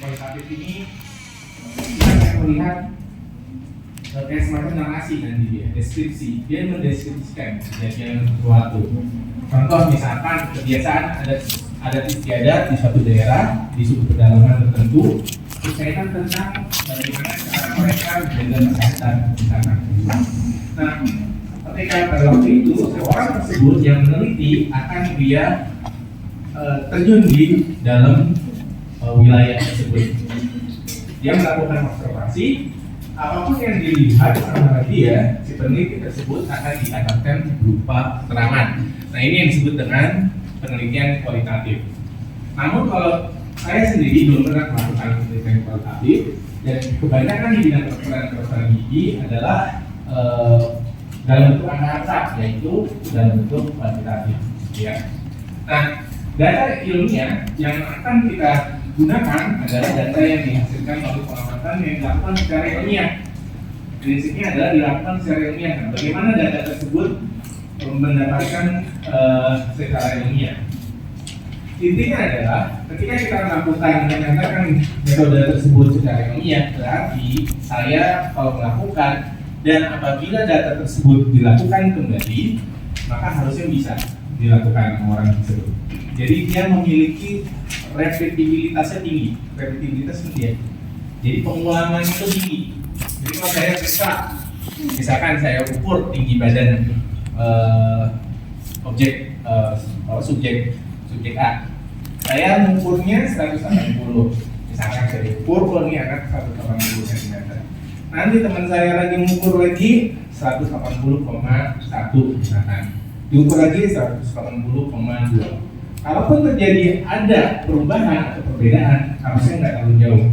kualitatif ini kita akan melihat kayak semacam narasi nanti dia, deskripsi. Dia mendeskripsikan kejadian sesuatu. Contoh misalkan kebiasaan adat istiadat di suatu daerah, di suatu pedalaman tertentu, berkaitan tentang bagaimana cara mereka menjaga kesehatan misalkan. Nah, ketika pada waktu itu seorang tersebut yang meneliti akan dia terjun di dalam wilayah tersebut. Dia melakukan observasi, apapun yang dilihat sama dia, si peneliti tersebut akan dikatakan berupa keterangan. Nah, ini yang disebut dengan penelitian kualitatif. Namun kalau saya sendiri belum pernah melakukan penelitian kualitatif, dan kebanyakan di bidang kedokteran gigi adalah dalam bentuk angka, yaitu dalam bentuk kuantitatif. Ya. Nah, data ilmiah yang akan kita gunakan adalah data yang dihasilkan oleh pengamatan yang dilakukan secara ilmiah. Prinsipnya adalah dilakukan secara ilmiah. Nah, bagaimana data tersebut mendapatkan secara ilmiah? Intinya adalah ketika kita menyatakan metode tersebut secara ilmiah, berarti saya kalau melakukan dan apabila data tersebut dilakukan kembali, maka harusnya bisa dilakukan orang tersebut. Jadi dia memiliki repetibilitasnya tinggi, repetibilitas dia. Jadi pengulangannya itu tinggi. Jadi kalau saya periksa, misalkan saya ukur tinggi badan subjek A, saya mengukurnya 180. Misalkan saya ukur ini akan 180 cm. Nanti teman saya lagi mengukur lagi 180,1 misalkan. Diukur lagi 180,2. Kalaupun terjadi ada perubahan atau perbedaan, harusnya nggak terlalu jauh,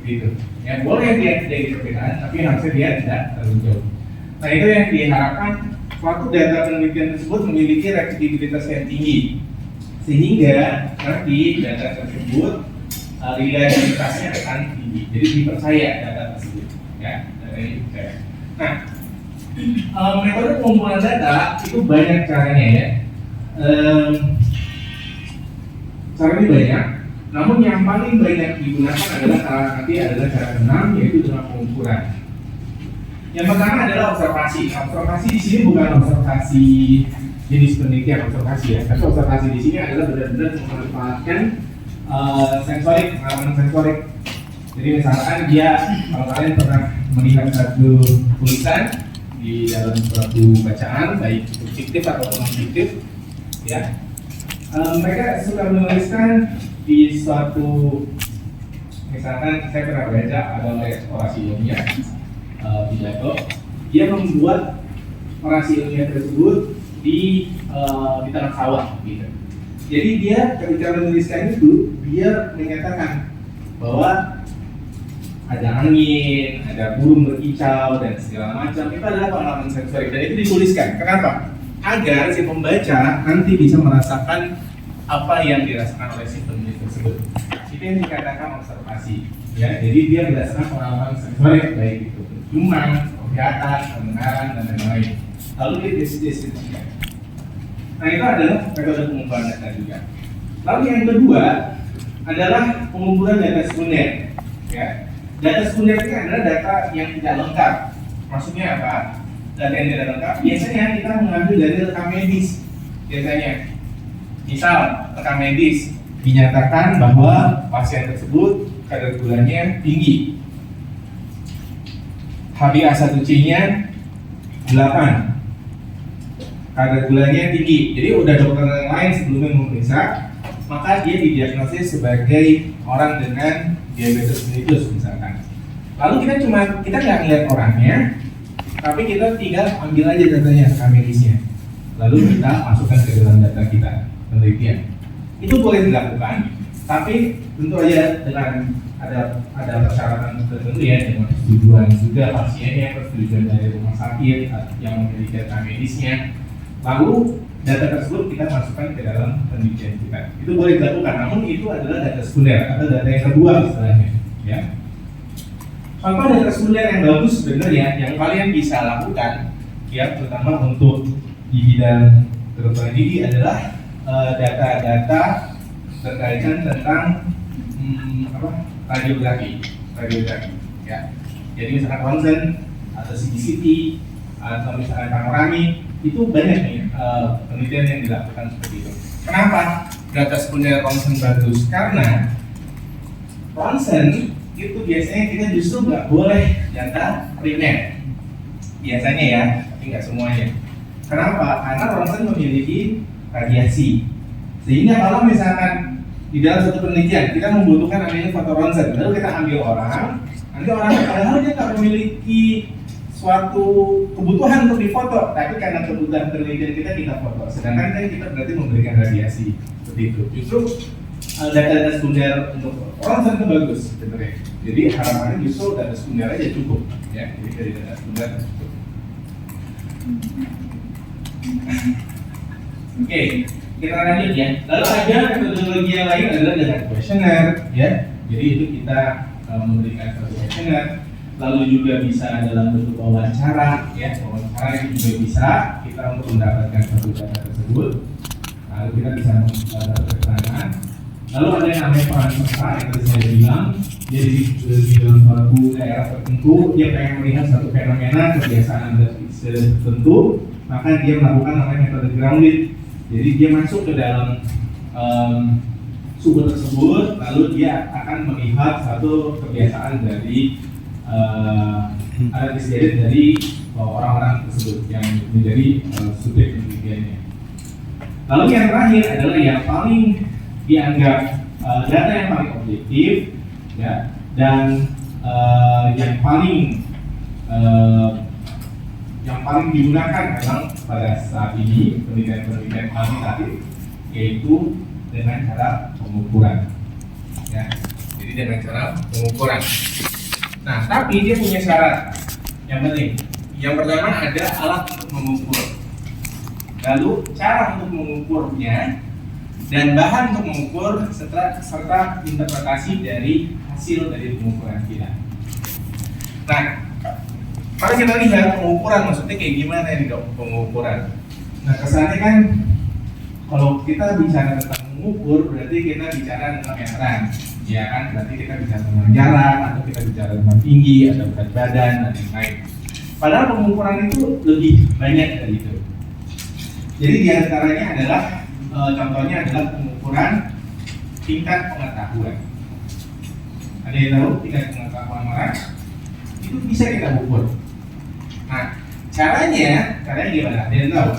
begitu. Ya boleh dia terjadi perbedaan, tapi harusnya dia tidak terlalu jauh. Nah, itu yang diharapkan. Suatu data penelitian tersebut memiliki repetibilitas yang tinggi, sehingga nanti data tersebut reliabilitasnya akan tinggi. Jadi dipercaya data tersebut, ya, data ini dipercaya. Nah, metode pengumpulan data itu banyak caranya ya. Caranya banyak, namun yang paling banyak digunakan adalah cara keenam, yaitu dengan pengukuran. Yang pertama adalah observasi. Observasi di sini bukan observasi jenis penelitian observasi ya, tapi observasi di sini adalah benar-benar memanfaatkan pengalaman sensorik. Jadi misalkan kalau kalian pernah melihat satu tulisan di dalam suatu bacaan, baik itu fiktif atau non fiktif, ya. Mereka suka menuliskan di suatu, misalkan saya pernah baca ada orasi ilmiah pidato, dia membuat orasi ilmiah tersebut di tengah sawah, gitu. Jadi dia ketika menuliskan itu, dia menyatakan bahwa ada angin, ada burung berkicau dan segala macam. Itu adalah pengalaman sensorik dan itu dituliskan. Kenapa? Agar si pembaca nanti bisa merasakan apa yang dirasakan oleh si penulis tersebut. Itu yang dikatakan observasi. Ya, jadi dia berdasarkan pengalaman sensorik, baik itu penciuman, penglihatan, pendengaran dan lain-lain. Lalu dia deskripsikan. Nah, itu adalah metode pengumpulan data juga. Lalu yang kedua adalah pengumpulan data sekunder. Ya, data sekunder ini adalah data yang tidak lengkap. Maksudnya apa? Data yang tidak lengkap biasanya kita mengambil dari rekam medis. Biasanya misal rekam medis dinyatakan bahwa pasien tersebut kadar gulanya tinggi, HbA1c-nya 8, kadar gulanya tinggi. Jadi udah dokter yang lain sebelumnya memeriksa, maka dia didiagnosis sebagai orang dengan diabetes mellitus misalkan. Lalu kita nggak ngeliat orangnya, tapi kita tinggal ambil aja datanya, rekam medisnya, lalu kita masukkan ke dalam data kita penelitian. Itu boleh dilakukan, tapi tentu aja dengan ada persyaratan tertentu ya, dengan persetujuan juga pasiennya, persetujuan dari rumah sakit yang memiliki data medisnya. Lalu data tersebut kita masukkan ke dalam penelitian kita. Itu boleh dilakukan, namun itu adalah data sekunder atau data yang kedua istilahnya. Ya. Contoh data sekunder yang bagus sebenarnya yang kalian bisa lakukan, ya, terutama untuk di bidang kedokteran gigi adalah data-data berkaitan tentang radiografi, ya. Jadi misalkan ronsen atau CT atau misalkan panoramik, itu banyak nih penelitian yang dilakukan seperti itu. Kenapa data sekunder ronsen bagus? Karena ronsen itu biasanya kita justru nggak boleh data primer, biasanya ya, tapi nggak semuanya. Kenapa? Karena ronsen memiliki radiasi, sehingga kalau misalkan di dalam satu penelitian kita membutuhkan namanya foto ronsen, lalu kita ambil orang, nanti orang padahal dia nggak memiliki suatu kebutuhan untuk difoto, tapi karena kebutuhan penelitian kita foto. Sedangkan kan kita berarti memberikan radiasi seperti itu. Justru data-data sekunder untuk ronsen itu bagus sebenarnya. Jadi harapannya justru data sekunder aja cukup, ya. Jadi dari data sekunder cukup. Oke, kita lanjut ya. Lalu ada metodologi yang lain adalah dengan kuesioner, ya. Jadi itu kita memberikan satu kuesioner. Lalu juga bisa dalam bentuk wawancara, ya. Wawancara itu juga bisa kita untuk mendapatkan satu data tersebut. Lalu kita bisa mendapatkan keterangan. Lalu ada yang namanya peran serta yang tadi saya bilang, jadi di dalam suatu daerah tertentu dia pengen melihat satu fenomena kebiasaan tertentu, maka dia melakukan namanya metode grounded. Jadi dia masuk ke dalam suku tersebut, lalu dia akan melihat satu kebiasaan dari adat istiadat dari orang-orang tersebut yang menjadi subjek penelitiannya. Lalu yang terakhir adalah yang paling dianggap data yang paling objektif, ya, dan yang paling digunakan memang pada saat ini penelitian kuantitatif, yaitu dengan cara pengukuran, ya. Jadi dengan cara pengukuran. Nah, tapi dia punya syarat yang penting. Yang pertama ada alat untuk mengukur, lalu cara untuk mengukurnya, dan bahan untuk mengukur serta interpretasi dari hasil dari pengukuran kita. Nah, kalau kita lihat pengukuran maksudnya kayak gimana nih dok pengukuran? Nah, kesannya kan kalau kita bicara tentang mengukur berarti kita bicara tentang meteran, ya kan? Berarti kita bicara tentang jarak atau kita bicara tentang tinggi atau berat badan dan lain-lain. Padahal pengukuran itu lebih banyak dari itu. Jadi diantaranya adalah contohnya adalah pengukuran tingkat pengetahuan. Ada yang tahu tingkat pengetahuan orang? Itu bisa kita ukur. Nah, caranya gimana? Ada yang tahu?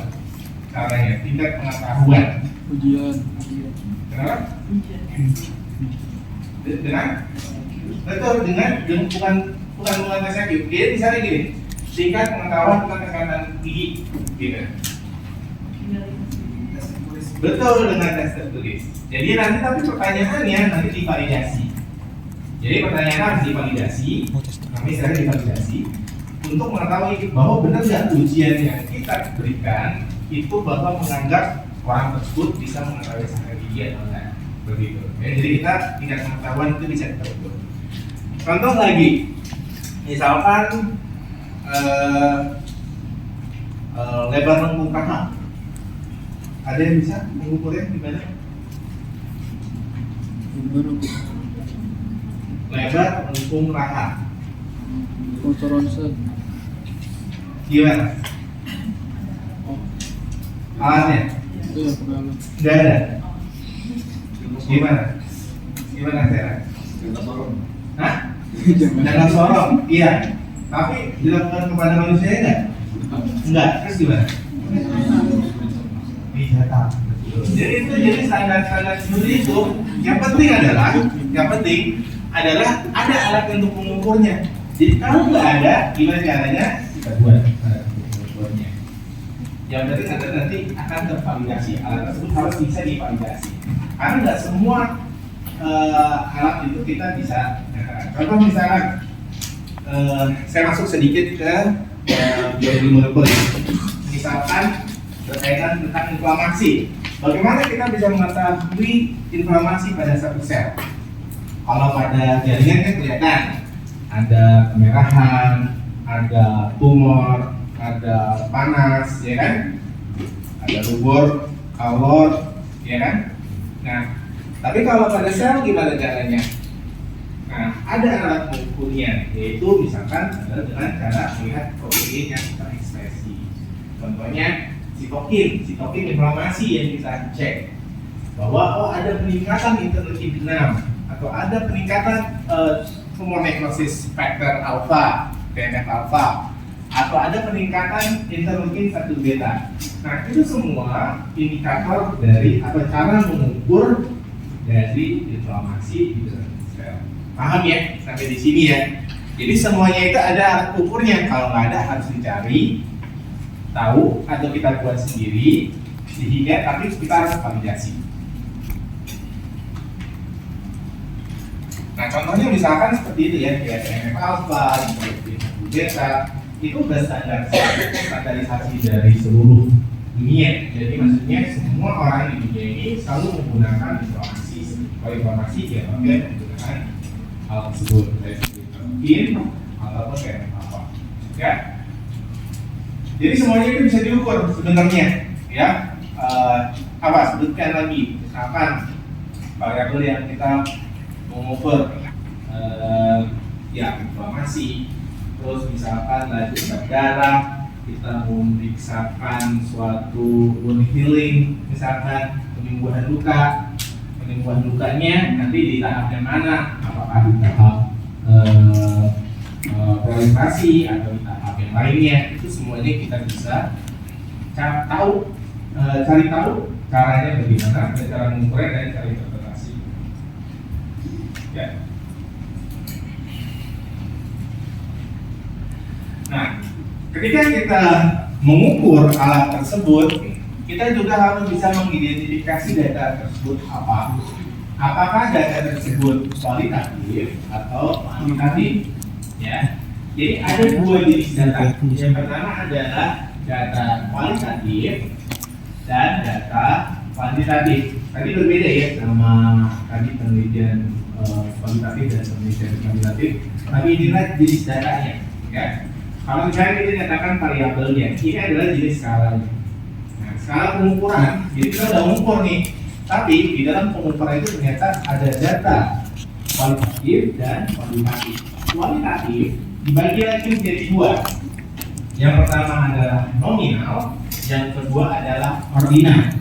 Caranya tingkat pengetahuan. Ujian. Kenapa? Dengan? Betul, dengan bukan tes IQ. Dia misalnya gini, tingkat pengetahuan tentang kesehatan gigi, gitu. Betul, dengan tes tertulis. Jadi nanti tapi pertanyaannya nanti divalidasi. Jadi pertanyaan harus divalidasi, kami sering divalidasi untuk mengetahui bahwa benar nggak ujian yang kita berikan itu bahwa menganggap orang tersebut bisa mengetahui sakit gigi atau enggak, begitu. Ya, jadi kita tingkat pengetahuan itu bisa kita ukur. Contoh lagi, misalkan lebar lengkung kakak. Ada yang bisa mengukurnya gimana? Lebar lengkung rahang. Foto ronsen. Gimana? Alatnya? Iya, pengalaman. Nggak ada. Gimana? Gimana Sarah? Hah? Jangan sorong. Iya. Tapi dilakukan kepada manusia enggak? Enggak. Terus gimana? Dicetak. Jadi standar-standar seperti itu. Yang penting adalah ada alat untuk mengukurnya. Jadi kalau nggak ada, gimana caranya? Kita buat alat untuk mengukurnya. Yang penting adalah nanti akan tervalidasi. Alat tersebut harus bisa divalidasi. Karena nggak semua alat itu kita bisa. Contoh misalkan, saya masuk sedikit ke biologi molekuler. Misalkan berkaitan tentang inflamasi. Bagaimana kita bisa mengetahui inflamasi pada satu sel? Kalau pada jaringan kan kelihatan ada kemerahan, ada tumor, ada panas, ya kan? Ada rubor, kalor, ya kan? Nah, tapi kalau pada sel gimana caranya? Nah, ada alat pengukurnya, yaitu misalkan adalah dengan cara melihat protein yang terekspresi. Contohnya sitokin inflamasi yang kita cek bahwa ada peningkatan interleukin 6 atau ada peningkatan tumor necrosis factor alpha, TNF alpha, atau ada peningkatan interleukin 1 beta. Nah, itu semua indikator dari atau cara mengukur dari inflamasi di dalam sel. Paham ya sampai di sini ya? Jadi semuanya itu ada alat ukurnya. Kalau nggak ada harus dicari, tahu atau kita buat sendiri, sehingga tapi kita harus validasi. Nah, contohnya misalkan seperti itu ya, kayak TNF alpha, interleukin 1 beta, itu udah standarisasi dari seluruh dunia. Jadi maksudnya semua orang di dunia ini selalu menggunakan informasi. Kalau informasi ya pakai menggunakan hal tersebut, dari interleukin ataupun TNF alpha. Ya. Jadi semuanya itu bisa diukur sebenarnya, ya. Sebutkan lagi, misalkan variabel yang kita mengukur ya inflamasi. Terus misalkan laju asam darah, kita memeriksakan suatu wound healing, misalkan penyembuhan luka. Penyembuhan lukanya nanti di tahap yang mana? Apakah di tahap proliferasi atau di tahap yang lainnya? Itu semuanya kita bisa cari tahu caranya bagaimana, dan cara mengukurnya dan cara interpretasi. Ya. Nah, ketika kita mengukur alat tersebut, kita juga harus bisa mengidentifikasi data tersebut apa. Apakah data tersebut kualitatif atau kuantitatif? Ya. Jadi ada dua jenis data. Yang pertama adalah data kualitatif dan data kuantitatif. Tadi berbeda ya sama tadi penelitian kualitatif dan penelitian kuantitatif. Tapi inilah jenis datanya. Ya. Kalau misalnya kita nyatakan variabelnya, ini adalah jenis skalanya. Nah, skala pengukuran, jadi kita udah mengukur nih, tapi di dalam pengukuran itu ternyata ada data kualitatif dan kuantitatif. Kualitatif dibagi lagi menjadi dua. Yang pertama adalah nominal, yang kedua adalah ordinal.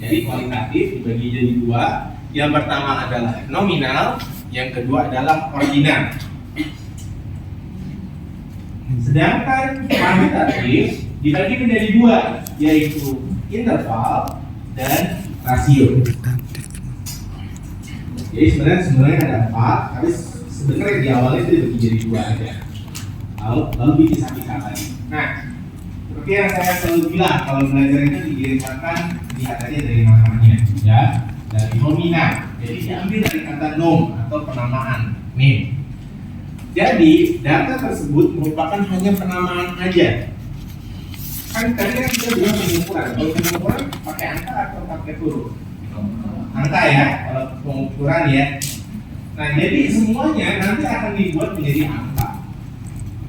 Jadi kualitatif dibagi jadi dua. Yang pertama adalah nominal, yang kedua adalah ordinal. Sedangkan kuantitatif dibagi menjadi dua, yaitu interval dan rasio. Jadi sebenarnya ada 4, tapi sebenarnya di awal itu dibagi jadi 2 aja. Lalu dipisah-pisah lagi. Nah, seperti yang saya selalu bilang, kalau belajar itu dikirimkan, lihat aja dari namanya, ya, dari nominal. Jadi diambil dari kata nom atau penamaan, name. Jadi data tersebut merupakan hanya penamaan aja. Kan tadi kan kita bilang pengukuran. Kalau pengukuran pakai angka atau pakai huruf? Angka ya, kalau pengukuran ya. Nah, jadi semuanya nanti akan dibuat menjadi angka.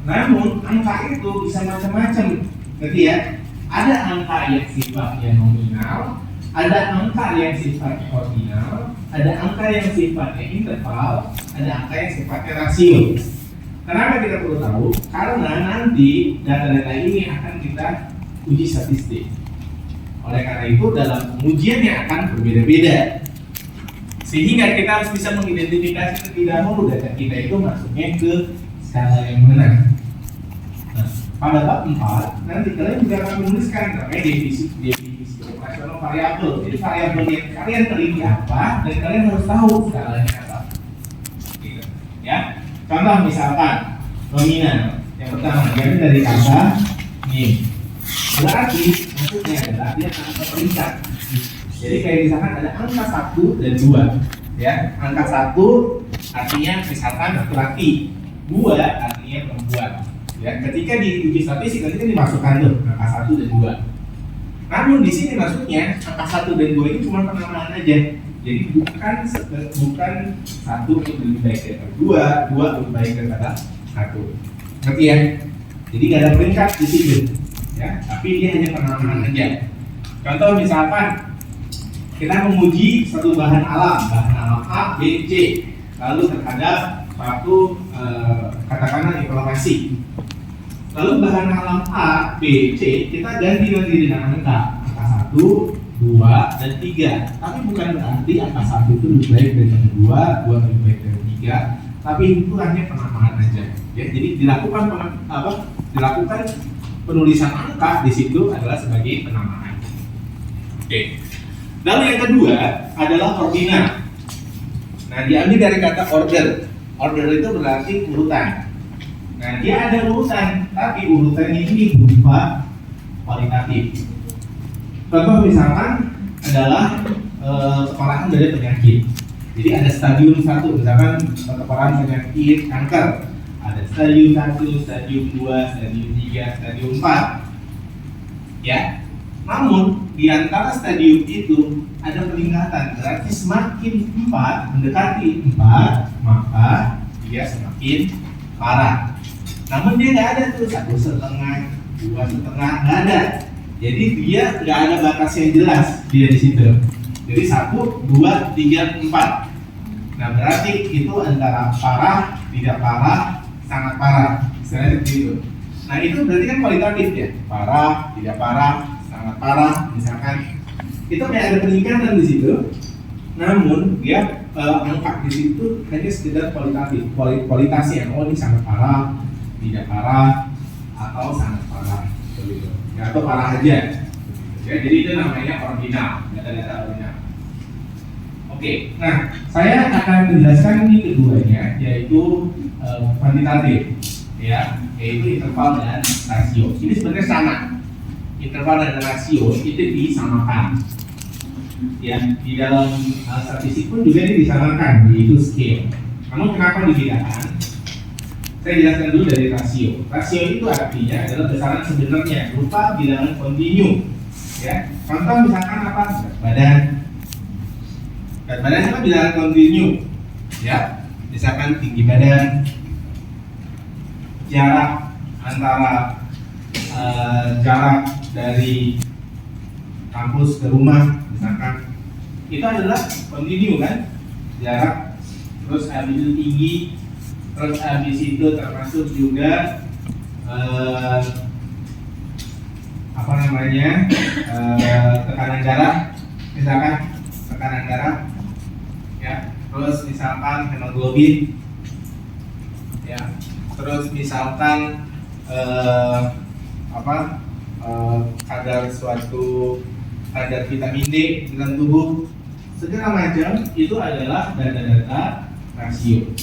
Namun angka itu bisa macam-macam. Jadi ya, ada angka yang sifatnya nominal, ada angka yang sifatnya ordinal, ada angka yang sifatnya interval, ada angka yang sifatnya rasio. Kenapa kita perlu tahu? Karena nanti data-data ini akan kita uji statistik. Oleh karena itu dalam pengujiannya akan berbeda-beda. Sehingga kita harus bisa mengidentifikasi terlebih dahulu data kita itu masuknya ke skala yang mana. Nah, pada bab 4 nanti kalian juga akan menuliskan namanya definisi operasional variabel. Jadi variabel yang kalian teliti apa dan kalian harus tahu skalanya apa. Gitu. Ya. Contoh misalkan nominal yang pertama diambil dari kata ini, berarti maksudnya adalah dia angka peringkat. Jadi kayak misalkan ada angka 1 dan 2, ya. Angka 1 artinya misalkan laki-laki, 2 artinya perempuan. Ya, ketika di uji statistik nanti kan dimasukkan tuh angka 1 dan 2. Namun di sini maksudnya angka 1 dan 2 ini cuma penamaan aja. Jadi bukan 1 lebih baik daripada 2 lebih baik daripada 1. Ngerti ya? Jadi nggak ada peringkat di situ, ya. Tapi dia hanya penamaan aja. Contoh misalkan kita menguji satu bahan alam A, B, C. lalu terhadap suatu katakanlah informasi. Lalu bahan alam A, B, C kita ganti nanti dengan angka 1, 2, dan 3. Tapi bukan berarti angka 1 itu lebih baik dari 2 lebih baik dari 3. Tapi itu hanya penamaan aja. Ya, jadi dilakukan penulisan angka di situ adalah sebagai penamaan. Oke. Lalu yang kedua adalah ordinal. Nah, diambil dari kata order. Order itu berarti urutan. Nah, dia ada urutan, tapi urutannya ini berupa kualitatif. Contoh misalkan adalah keparahan dari penyakit. Jadi ada stadium 1, misalkan keparahan penyakit kanker. Ada stadium 1, stadium 2, stadium 3, stadium 4. Ya. Namun di antara stadium itu ada peningkatan, berarti semakin 4 mendekati 4, maka dia semakin parah. Namun dia nggak ada tuh 1,5, 2,5, nggak ada. Jadi dia nggak ada batas yang jelas dia di situ. Jadi 1, 2, 3, 4. Nah berarti itu antara parah, tidak parah, sangat parah. Istilahnya seperti itu. Nah itu berarti kan kualitatif ya, parah, tidak parah, sangat parah, misalkan itu kayak ada peningkatan di situ. Namun dia angka di situ hanya sekedar kualitatif, kualitasnya. Oh ini sangat parah, tidak parah, atau sangat parah, begitu. Ya, atau parah aja. Ya, jadi itu namanya ordinal, data-data ordinal. Oke, nah saya akan menjelaskan ini keduanya, yaitu kuantitatif, ya, yaitu interval dan rasio. Ini sebenarnya sama. Interval dan rasio itu disamakan. Ya, di dalam statistik pun juga ini disamakan, yaitu scale. Namun kenapa dibedakan? Saya jelaskan dulu dari rasio. Rasio itu artinya adalah besaran sebenarnya berupa bilangan kontinu. Ya, contoh misalkan apa? Berat badan itu bilangan kontinu. Ya, misalkan tinggi badan, jarak antara jarak dari kampus ke rumah, misalkan itu adalah kontinu kan? Jarak, terus habis itu tinggi. Terus habis itu termasuk juga tekanan darah, misalkan tekanan darah, ya. Terus misalkan hemoglobin, ya. Terus misalkan kadar vitamin D dalam tubuh, segala macam itu adalah data-data rasio.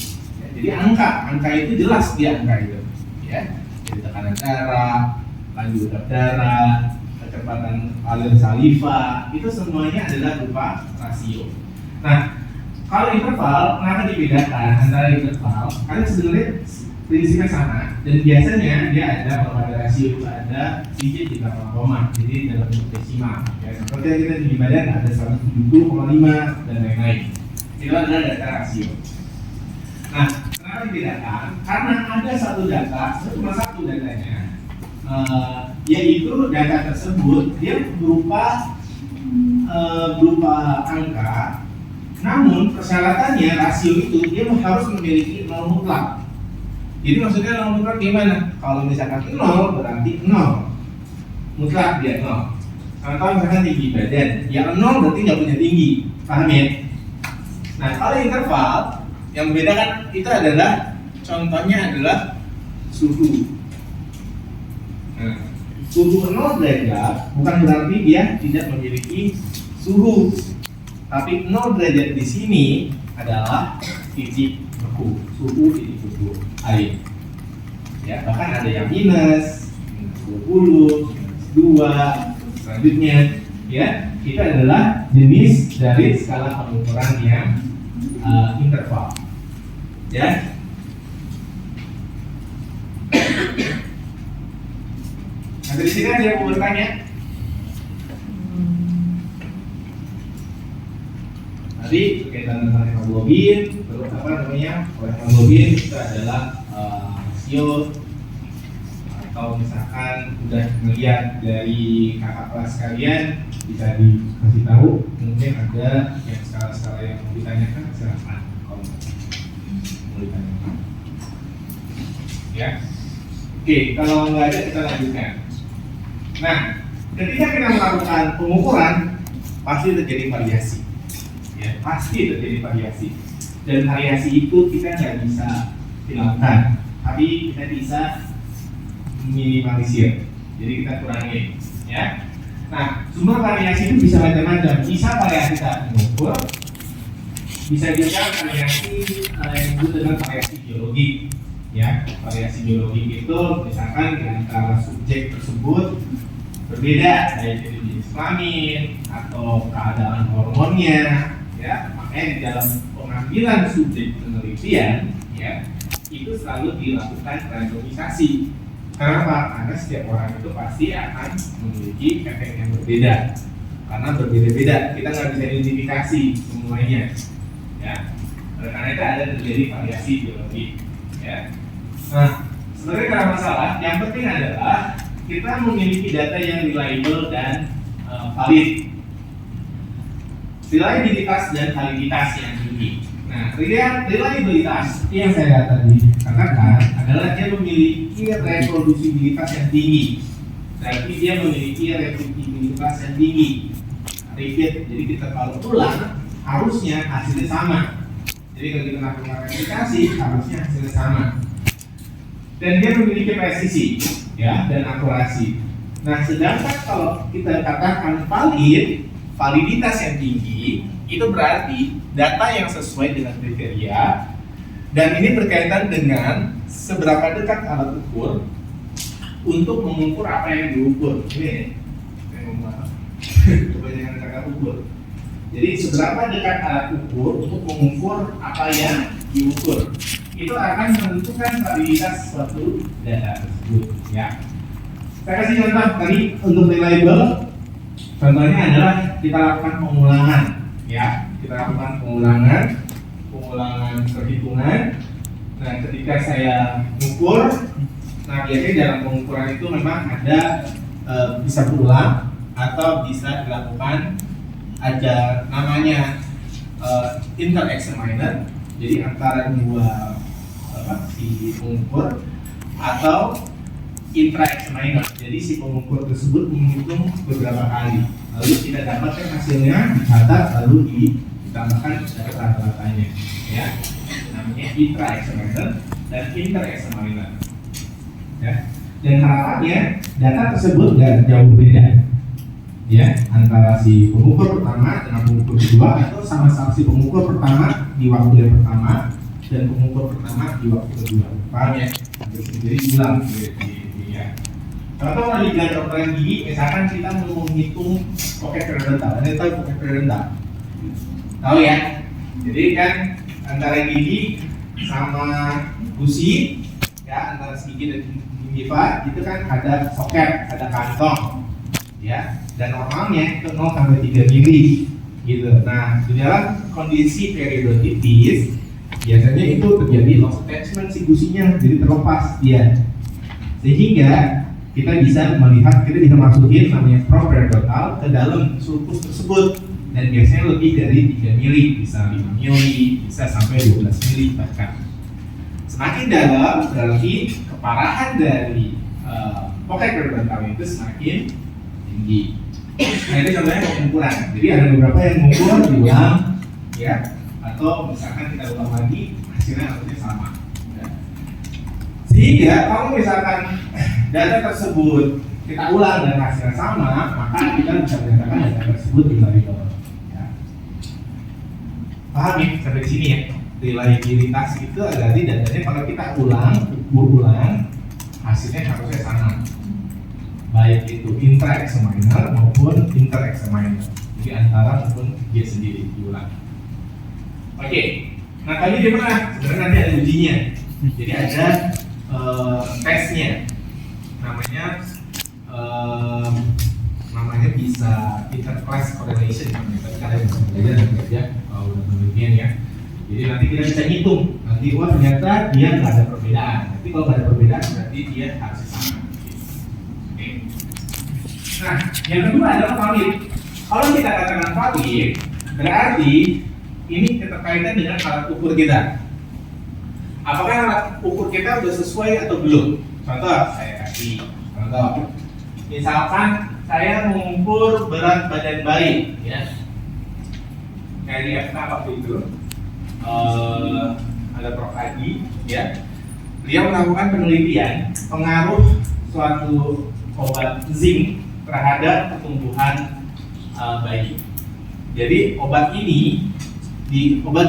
Jadi angka itu jelas dia angka itu, ya. Jadi tekanan darah, laju udap darah, kecepatan alur saliva, itu semuanya adalah berupa rasio. Nah, kalau interval, kenapa dibedakan antara interval? Karena sebenarnya prinsipnya sama, dan biasanya dia ada kalau ada rasio itu ada digit di belakang koma, jadi dalam bentuk desimal. Ya, seperti yang kita di badan ada 170,5 dan lain-lain. Itu adalah data rasio. Nah, kenapa dibedakan? Karena ada satu data, cuma satu datanya, yaitu data tersebut dia berupa angka. Namun persyaratannya rasio itu dia harus memiliki nol mutlak. Jadi maksudnya nol mutlak gimana? Kalau misalkan 0 berarti 0 mutlak, dia 0. Kalau misalkan tinggi badan, ya 0 berarti nggak punya tinggi, paham ya? Nah kalau interval yang membedakan itu adalah, contohnya adalah suhu. Nah, suhu 0 derajat bukan berarti dia tidak memiliki suhu, tapi 0 derajat di sini adalah titik beku, suhu titik beku air. Ya, bahkan ada yang minus 20, minus 2, selanjutnya, ya, itu adalah jenis dari skala pengukuran yang interval. Ya. Nah, dari sini ada yang mau bertanya? Tadi berkaitan tentang hemoglobin, terus hemoglobin itu adalah rasio, atau misalkan udah melihat dari kakak kelas kalian bisa dikasih tahu, mungkin ada yang skala-skala yang mau ditanyakan, silakan. tulisan yang sama. Ya, oke, kalau nggak ada kita lanjutkan. Nah, ketika kita melakukan pengukuran pasti terjadi variasi, ya pasti terjadi variasi. Dan variasi itu kita nggak bisa hilangkan, tapi kita bisa minimalisir. Jadi kita kurangi, ya. Nah, sumber variasi itu bisa macam-macam. Bisa variasi saat mengukur, bisa juga variasi yang disebut dengan variasi biologik. Ya, variasi biologik itu misalkan di antara subjek tersebut berbeda, baik itu jenis kelamin atau keadaan hormonnya, ya. Makanya di dalam pengambilan subjek penelitian, ya, itu selalu dilakukan randomisasi. Kenapa? Karena setiap orang itu pasti akan memiliki efek yang berbeda. Karena berbeda-beda, kita nggak bisa identifikasi semuanya, ya. Oleh karena itu ada terjadi variasi biologi, ya. Nah, sebenarnya tidak masalah. Yang penting adalah kita memiliki data yang reliable dan valid. Reliabilitas dan validitas yang tinggi. Nah, reliabilitas yang saya tadi katakan adalah dia memiliki reproduksibilitas yang tinggi. Berarti dia memiliki repetibilitas yang tinggi. Repeat, jadi kita kalau ulang harusnya hasilnya sama. Jadi kalau kita lakukan replikasi harusnya hasilnya sama. Dan dia memiliki presisi, ya, dan akurasi. Nah, sedangkan kalau kita katakan valid, validitas yang tinggi, itu berarti data yang sesuai dengan kriteria, dan ini berkaitan dengan seberapa dekat alat ukur untuk mengukur apa yang diukur. Ini saya ngomong apa? Kebanyakan kata ukur. Jadi seberapa dekat alat ukur untuk mengukur apa yang diukur, itu akan menentukan validitas suatu data tersebut. Ya, saya kasih contoh tadi untuk reliable. Contohnya adalah kita lakukan pengulangan, ya, kita lakukan pengulangan perhitungan. Nah, ketika saya ukur, nah biasanya dalam pengukuran itu memang ada bisa berulang atau bisa dilakukan ada namanya inter-examiner. Jadi antara dua si pengukur atau intra-examiner. Jadi si pengukur tersebut menghitung beberapa kali, lalu kita dapatkan hasilnya, dicatat, lalu ditambahkan data rata-ratanya, ya. Namanya intra-examiner dan inter-examiner, ya. Dan harapannya data tersebut nggak jauh beda, ya, antara si pengukur pertama dengan pengukur kedua, atau sama-sama si pengukur pertama di waktu yang pertama dan pengukur pertama di waktu kedua. Paham ya? Jadi ulang ya. Contoh di kedokteran gigi, misalkan kita mau menghitung pocket periodontal. Anda tahu pocket periodontal? Tahu ya? Jadi kan antara gigi sama gusi, ya, antara gigi dan gingiva itu kan ada soket, ada kantong, ya. Dan normalnya itu 0 sampai 3 mili, gitu. Nah, di dalam kondisi periodontitis biasanya itu terjadi loss attachment si gusinya, jadi terlepas dia. Sehingga kita bisa melihat, kita bisa masukin namanya probe periodontal ke dalam sulcus tersebut, dan biasanya lebih dari 3 mili, bisa 5 mili, bisa sampai 12 mili bahkan. Semakin dalam berarti keparahan dari pocket periodontal itu semakin tinggi. Nah, ini contohnya pengukuran. Jadi ada beberapa yang mengukur diulang, ya, atau misalkan kita ulang lagi hasilnya harusnya sama. Ya. Sehingga kalau misalkan data tersebut kita ulang dan hasilnya sama, maka kita bisa menyatakan data tersebut reliable. Ya. Paham ya sampai sini ya? Reliabilitas itu berarti datanya kalau kita ulang hasilnya harusnya sama, baik itu intra-examiner maupun inter-examiner, jadi antara maupun dia sendiri diulang. Oke, nah tadi di mana? Sebenarnya nanti ada ujinya, jadi ada tesnya, namanya bisa interclass correlation, tapi kalian bisa belajar dan kerja kalau udah penelitian ya. Jadi nanti kita bisa hitung, nanti wah ternyata dia nggak ada perbedaan. Nanti kalau nggak ada perbedaan berarti dia harus sama. Oke. Nah, yang kedua adalah valid. Kalau kita katakan valid, berarti ini keterkaitan dengan alat ukur kita. apakah alat ukur kita udah sesuai atau belum? Contoh, saya kasih contoh. Misalkan saya mengukur berat badan bayi, ya. Kayak di FK waktu itu, ada Prof. Adi, ya. Beliau melakukan penelitian pengaruh suatu obat zinc terhadap pertumbuhan bayi. Jadi obat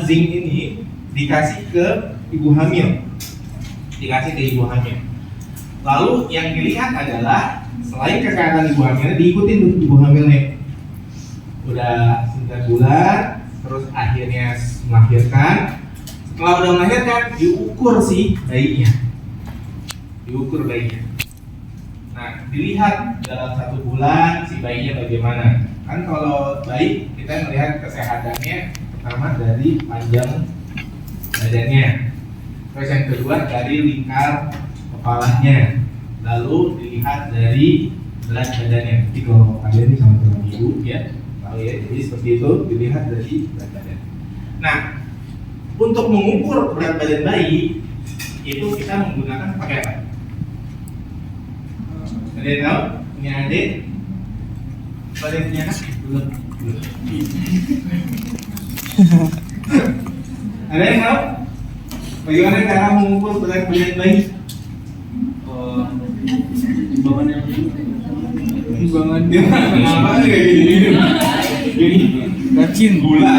zinc ini dikasih ke ibu hamil, Lalu yang dilihat adalah selain kesehatan ibu hamil, diikutin tuh ibu hamilnya. Udah 9 bulan, terus akhirnya melahirkan. Setelah udah melahirkan, diukur sih bayinya. Nah, dilihat dalam 1 bulan si bayinya bagaimana. Kan kalau bayi kita melihat kesehatannya pertama dari panjang badannya, terus yang kedua dari lingkar kepalanya, lalu dilihat dari berat badannya. Jadi kalau kalian ini sama teman ibu ya, tahu ya. Jadi seperti itu, dilihat dari berat badan. Nah, untuk mengukur berat badan bayi itu kita menggunakan pakai apa? Ada yang tahu? Punya adik? Ada yang punya anak? Belum. Ada yang tahu? Bagaimana cara mengukur berat badan bayi? Timbangan Apa kayak gini? dacin, Gula.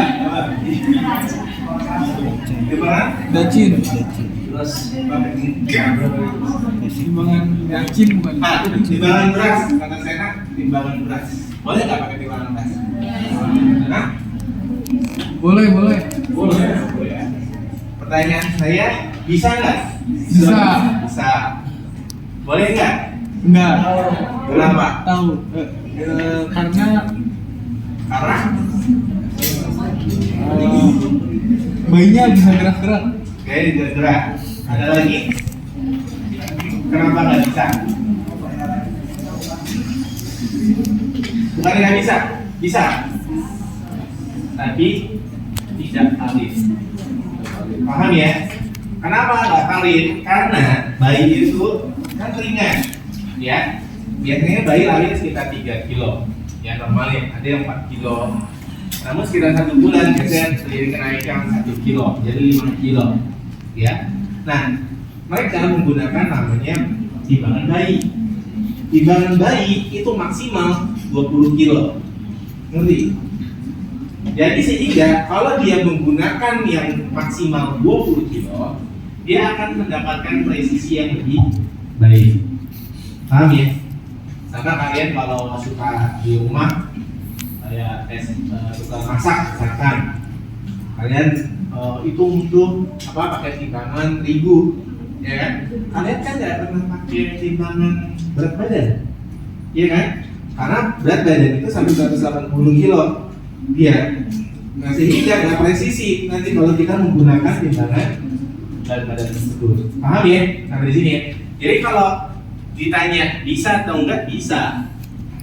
Timbangan? dacin, Terus timbangan dacin bukan? timbangan beras, kata saya timbangan beras. Boleh nggak pakai timbangan beras? Nah, Boleh. boleh. Pertanyaan saya, bisa nggak? Bisa. Boleh nggak? Enggak. Kenapa? Tahu. Karena bayinya bisa gerak-gerak. Oke, gerak. Ada lagi? Kenapa nggak bisa? Bukan nggak bisa, bisa. Tapi tidak valid. Paham ya? Kenapa nggak valid? Karena bayi itu kan ringan, ya. Biasanya bayi lahir sekitar 3 kilo, ya normalnya ada yang 4 kilo. Namun sekitar 1 bulan biasanya terjadi kenaikan 1 kilo, jadi 5 kilo, ya. Nah, mereka menggunakan namanya timbangan bayi. Timbangan bayi itu maksimal 20 kilo, ngerti? Jadi sehingga kalau dia menggunakan yang maksimal 20 kilo, dia akan mendapatkan presisi yang lebih baik. Paham ya? Sama kalian kalau suka di rumah kayak suka masak misalkan, kalian itu untuk apa pakai timbangan terigu, ya kan? Kalian kan nggak pernah pakai timbangan berat badan, iya kan? Karena berat badan itu sampai 180 kilo, iya. Nah sehingga nggak presisi nanti kalau kita menggunakan timbangan berat badan tersebut. Paham ya? Sampai di sini ya. Jadi kalau ditanya bisa atau enggak, bisa.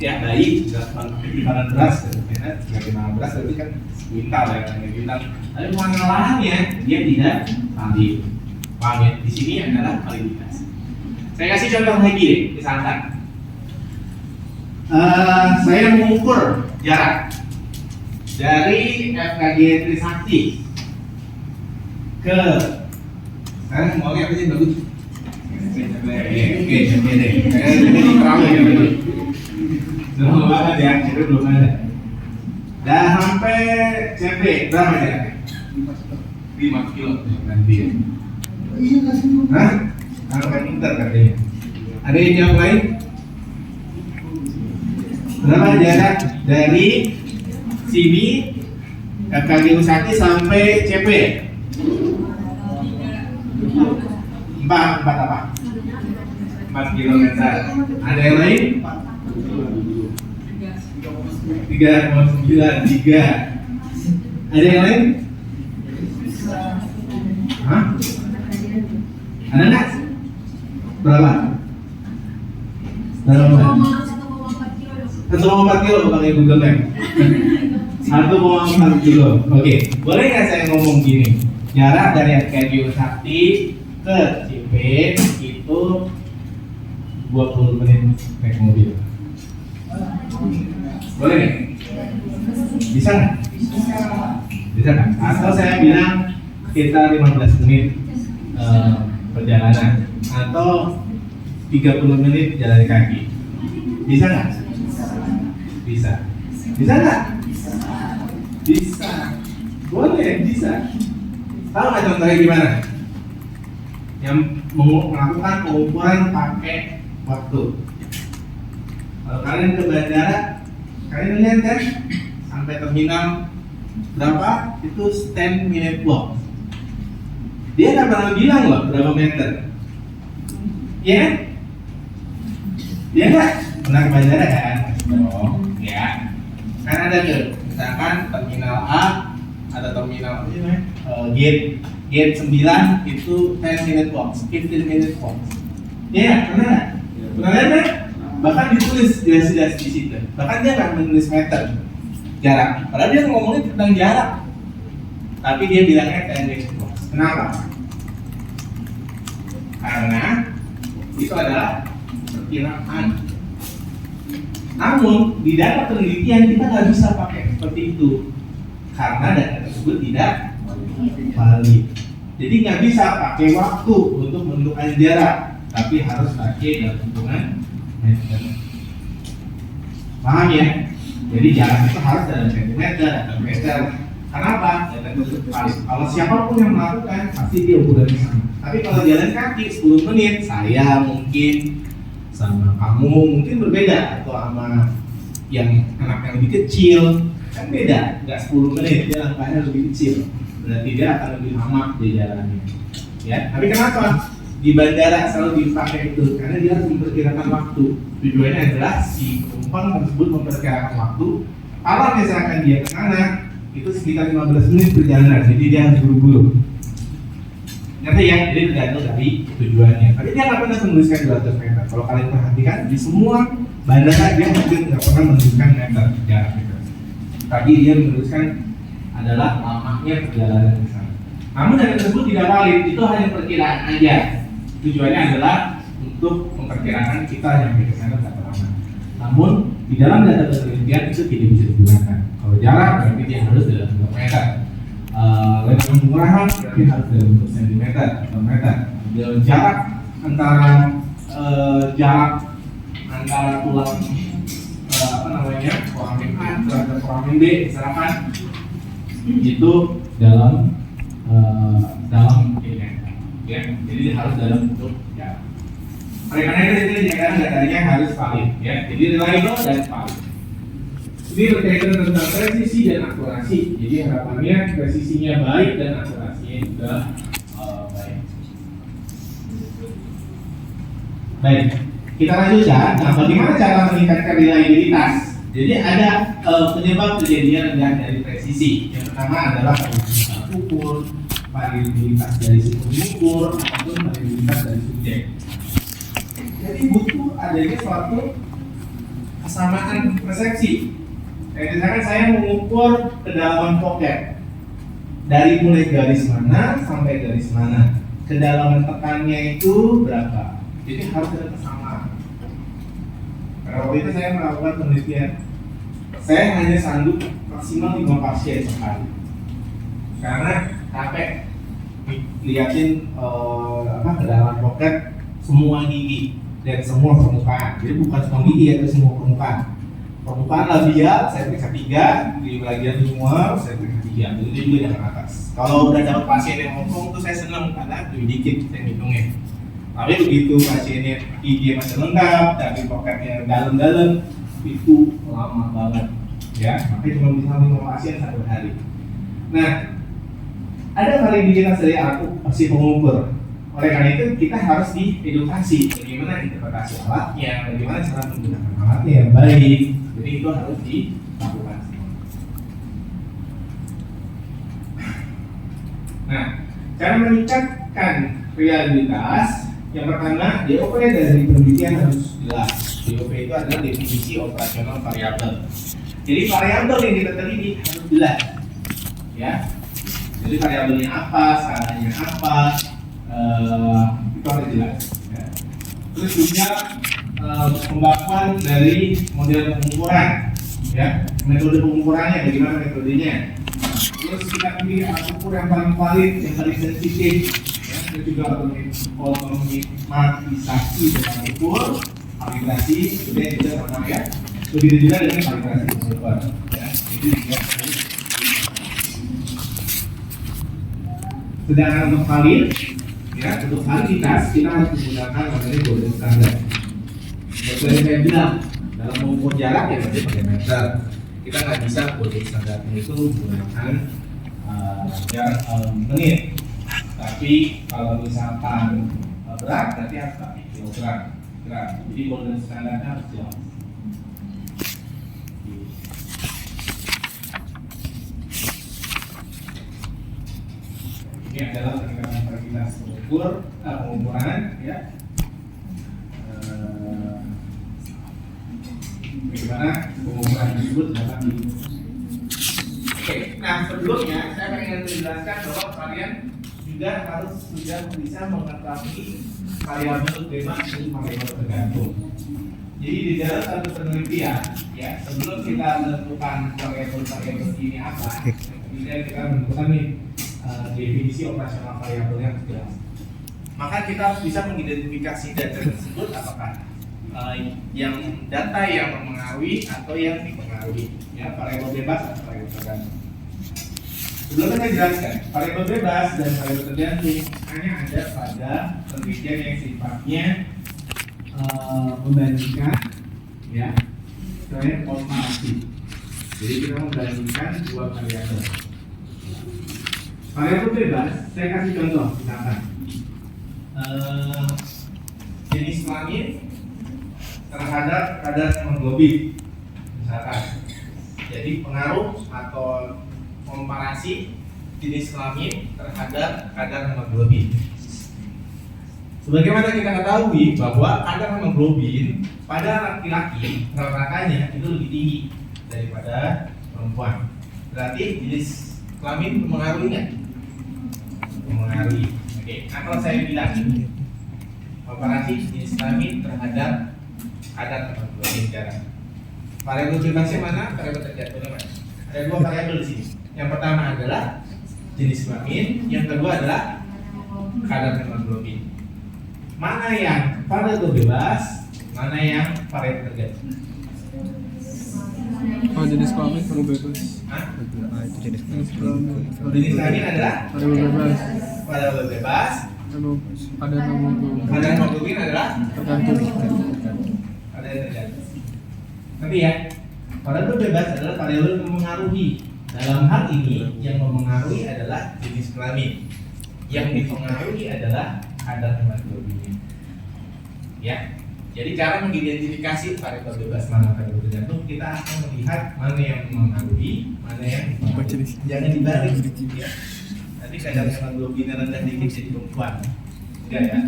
Ya bayi nggak pakai timbangan beras, karena nggak timbangan beras berarti kan kuintal ya, kan kuintal. Tapi pengolahannya dia tidak valid. Paham ya? Di sini adalah validitas. Saya kasih contoh lagi deh, misalkan saya mengukur jarak dari FKG Trisakti ke sekarang mau apa sih bagus? Oke, deh. Ini terang ya dulu. Belum banget ya, jadi belum ada. Dan sampai CP berapa jaraknya? 5 kilo nanti ya. Hah? Sampai pintar katanya. Ada yang jawab lain? Berapa jarak dari sini FKG Usaki sampai CP? 4 apa? 4 kilometer. Ada yang lain? 3,93. Ada yang lain? Hah? Ada nggak? Berapa? 1,4 kilo pakai Google Map. 1,4 kilo. Oke, boleh nggak saya ngomong gini? Jarak dari FKG Sakti ke CP itu 20 menit naik mobil. Boleh nggak? Bisa nggak? Bisa kan? Atau saya bilang sekitar 15 menit perjalanan atau 30 menit jalan kaki. Bisa nggak? Bisa. Bisa nggak? Bisa. Boleh, bisa. Tahu nggak contohnya gimana? Yang melakukan pengukuran pakai waktu. Kalau kalian ke bandara, kalian lihat kan sampai terminal berapa? Itu 10 minute walk. Dia nggak pernah bilang loh berapa meter. Iya kan? Dia nggak pernah ke bandara kan? Oh, ya. Kan ada tuh, misalkan terminal A atau terminal gate 9 itu 10 minute walk, 15 minute walk. Iya, pernah nggak? Pernah lihat kan? Bahkan ditulis jelas-jelas di situ. Bahkan dia nggak menulis meter jarak. Padahal dia ngomongin tentang jarak, tapi dia bilangnya 10 minute walk. Kenapa? Karena itu adalah perkiraan. Namun di data penelitian kita nggak bisa pakai seperti itu karena data tersebut tidak valid. Jadi nggak bisa pakai waktu untuk menentukan jarak, tapi harus pakai dalam hitungan meter. Paham ya? Jadi jarak itu harus dalam sentimeter atau meter. Kenapa? Data tersebut valid. Kalau siapapun yang melakukan pasti dia ukurannya sama. Tapi kalau jalan kaki 10 menit, saya mungkin sama kamu mungkin berbeda, atau sama yang anak yang lebih kecil kan beda, nggak 10 menit, dia langkahnya lebih kecil, berarti dia akan lebih lama di jalannya. Ya, tapi kenapa di bandara selalu dipakai itu? Karena dia harus memperkirakan waktu. Tujuannya adalah si penumpang tersebut memperkirakan waktu. Kalau misalkan dia ke sana, itu sekitar 15 menit perjalanan, jadi dia harus buru-buru. Ngerti ya? Jadi tergantung dari tujuannya. Tapi dia nggak pernah menuliskan 200 meter. Kalau kalian perhatikan di semua bandara dia hampir nggak pernah menuliskan meter jarak itu. Tapi dia menuliskan adalah lamanya perjalanan ke sana. Namun data tersebut tidak valid, itu hanya perkiraan aja. Tujuannya adalah untuk memperkirakan kita yang ke sana berapa lama. Namun di dalam data penelitian itu tidak bisa digunakan. Kalau jarak berarti dia harus dalam bentuk meter. Lebar pengurahan berarti harus dalam bentuk sentimeter atau meter. Jarak antara tulang foramen A terhadap foramen B misalkan itu dalam milimeter, ya. Jadi harus dalam bentuk jarak. Oleh karena itu datanya harus valid, ya. Jadi reliable dan valid. Ini berkaitan tentang presisi dan akurasi. Jadi harapannya presisinya baik dan akurasinya juga baik. Baik, kita lanjutkan. Nah, bagaimana cara meningkatkan reliabilitas? Jadi ada penyebab terjadinya rendah dari presisi. Yang pertama adalah variabilitas ukur, variabilitas dari si pengukur, ataupun variabilitas dari subjek. Jadi butuh adanya suatu kesamaan persepsi. Misalkan saya mengukur kedalaman pocket dari mulai garis mana sampai garis mana, kedalaman tekannya itu berapa. Jadi harus ada kesamaan. Karena waktu itu saya melakukan penelitian, saya hanya sanggup maksimal 5 pasien sekali karena capek liatin kedalaman pocket semua gigi dan semua permukaan. Jadi bukan semua gigi ya, tapi semua permukaan. Permukaan labial saya periksa 3, di bagian luar saya periksa 3, begitu juga dengan atas. Kalau udah dapat pasien yang ngomong tuh saya senang karena lebih dikit saya hitungnya. Tapi begitu pasiennya gigi masih lengkap tapi pocketnya dalam-dalam itu lama banget, ya. Makanya cuma bisa 5 pasien satu hari. Nah, ada variabilitas dari si pengukur. Oleh karena itu kita harus diedukasi bagaimana interpretasi alatnya, bagaimana cara menggunakan alatnya yang baik. Jadi itu harus dilakukan. Nah, cara meningkatkan reliabilitas, yang pertama DOP dari penelitian harus jelas. DOP itu adalah definisi operasional variabel. Jadi variabel yang kita teliti harus jelas, ya. Jadi variabelnya apa, skalanya apa, itu harus jelas. Ya. Terus juga pembahasan dari model pengukuran, ya, metode pengukurannya bagaimana metodenya. Terus kita pilih alat ukur yang paling valid, yang paling sensitif, ya, dan juga otomatisasi dengan ukur, kalibrasi, kemudian juga sama ya. Begitu juga dengan kalibrasi server, ya. Itu juga. Sedangkan untuk valid, ya, untuk validitas kita harus menggunakan namanya golden standard. Seperti yang saya bilang, dalam mengukur jarak ya berarti pakai meter. Kita nggak bisa golden standardnya itu menggunakan jarak menit. Tapi kalau misalkan berat berarti harus pakai kilogram. Jadi golden standardnya harus jelas. Ini adalah peningkatan varietas pengukuran, ya. Bagaimana pengukuran tersebut dapat di. Oke, nah sebelumnya saya ingin menjelaskan bahwa kalian juga harus sudah bisa mengetahui variabel bebas dan variabel tergantung. Jadi di dalam satu penelitian, ya, sebelum kita menentukan variabel ini apa, kemudian kita menentukan nih definisi operasional variabel yang jelas. Maka kita harus bisa mengidentifikasi data tersebut apakah yang data yang mempengaruhi atau yang dipengaruhi, ya, variabel bebas atau variabel tergantung. Sebelumnya saya jelaskan, variabel bebas dan variabel tergantung hanya ada pada penelitian yang sifatnya membandingkan, ya, dan komparasi. Jadi kita membandingkan dua variabel. Variabel bebas, saya kasih contoh, misalkan jenis kelamin terhadap kadar hemoglobin, misalkan. Jadi pengaruh atau komparasi jenis kelamin terhadap kadar hemoglobin. Sebagaimana kita ketahui bahwa kadar hemoglobin pada laki-laki rata-ratanya itu lebih tinggi daripada perempuan. Berarti jenis kelamin mempengaruhi nggak? Mempengaruhi. Oke. Nah kalau saya bilang komparasi jenis kelamin terhadap kadar hemoglobin darah. Variabel bebasnya mana? Variabel terjatuhnya mana? Ada dua variabel di sini. Yang pertama adalah jenis kelamin, yang kedua adalah kadar hemoglobin. Mana yang variabel bebas, mana yang variabel terjatuh? Oh, jenis kelamin perlu bebas. Hah? Itu jenis Jenis kelamin adalah Variabel bebas. variabel bebas. Lalu ada hemoglobin. Kadar hemoglobin adalah Tergantung. ada yang terjatuh. Tapi ya, variabel bebas adalah variabel yang mempengaruhi. Dalam hal ini yang mempengaruhi adalah jenis kelamin. Yang dipengaruhi adalah kadar hemoglobin. Ya. Jadi cara mengidentifikasi variabel bebas mana variabel tergantung, kita akan melihat mana yang mempengaruhi, mana yang dipengaruhi. Jangan dibalik, ya. Nanti kadar hemoglobin rendah dikit jadi perempuan. Enggak ya.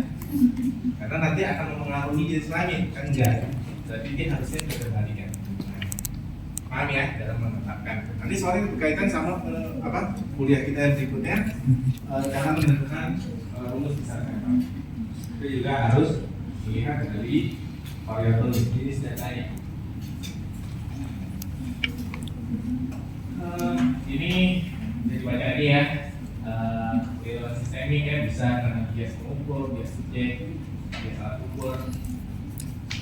Karena nanti akan mempengaruhi jenis kelamin, kan enggak. Berarti dia harusnya berbalikan. Paham ya dalam menetapkan. Nanti soalnya berkaitan sama kuliah kita yang berikutnya, cara menentukan rumus besar kapal. Itu juga harus dilihat dari variabel jenis datanya. Ini jadi baca ini ya, periode sistemik ya, bisa karena bias pengukur, bias subjek, bias alat ukur,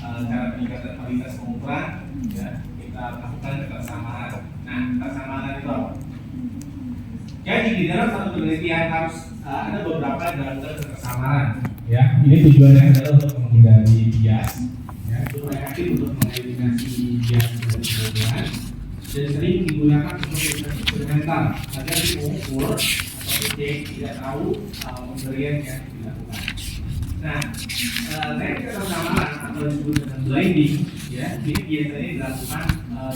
cara peningkatan kualitas pengukuran, ya, kita lakukan kebersamaan. Nah, kebersamaan itu apa? Jadi di dalam satu penelitian harus ada beberapa dalam kebersamaan. Ya, ini tujuannya adalah untuk menghindari bias, ya, supaya aktif untuk mengeliminasi bias dari kemudian, dan sering digunakan untuk metode eksperimental agar pengukur atau cek tidak tahu pemberian yang dilakukan. Nah, teknik kebersamaan atau disebut dengan blinding, ya, ini biasanya dilakukan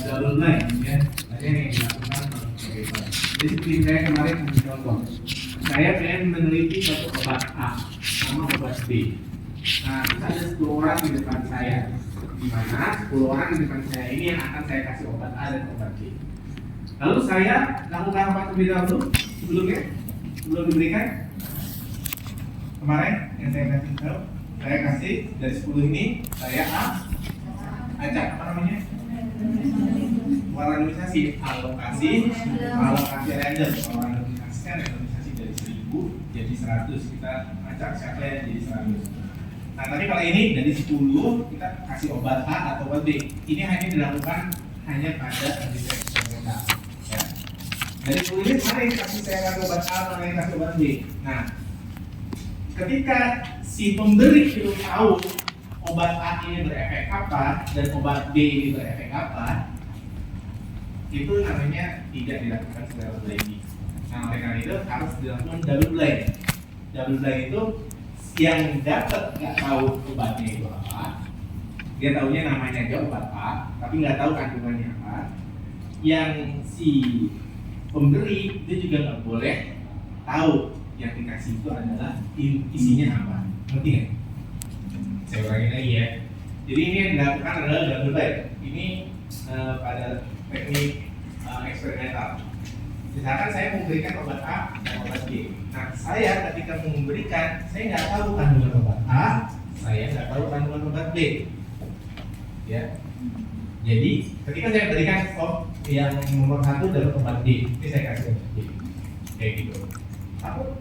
double blind, ya, ada yang dilakukan sebagai blind. Jadi seperti saya kemarin kasih contoh, saya pengen meneliti suatu obat A sama obat B. Nah, terus ada 10 orang di depan saya, di mana 10 orang di depan saya ini yang akan saya kasih obat A dan obat B. Lalu saya lakukan apa terlebih dahulu sebelum diberikan? kemarin yang saya kasih tahu, saya kasih dari 10 ini saya acak apa namanya? Randomisasi, alokasi random. Kalau randomisasi kan randomisasi dari 1000 jadi 100, kita acak siapa yang jadi 100. Nah, tapi kalau ini dari 10 kita kasih obat A atau obat B. Ini hanya dilakukan hanya pada kondisi eksperimental. Ya. Dari 10 ini mana yang kasih saya kasih obat A, mana yang kasih obat B. Nah, ketika si pemberi itu tahu obat A ini berefek apa dan obat B ini berefek apa, itu namanya tidak dilakukan secara blinding. Nah, oleh karena itu harus dilakukan double blind. Double blind itu yang dapat nggak tahu obatnya itu apa, dia tahunya namanya aja obat A, tapi nggak tahu kandungannya apa. Yang si pemberi itu juga nggak boleh tahu yang dikasih itu adalah isinya apa. Ngerti nggak? Saya ulangin lagi ya. Jadi ini yang dilakukan adalah double blind. Ini pada teknik eksperimental. Misalkan saya memberikan obat A dan obat B. Nah, saya ketika memberikan, saya nggak tahu kandungan obat A, saya nggak tahu kandungan obat B. Ya. Jadi ketika saya berikan yang nomor 1 adalah obat B, ini saya kasih obat B, kayak gitu.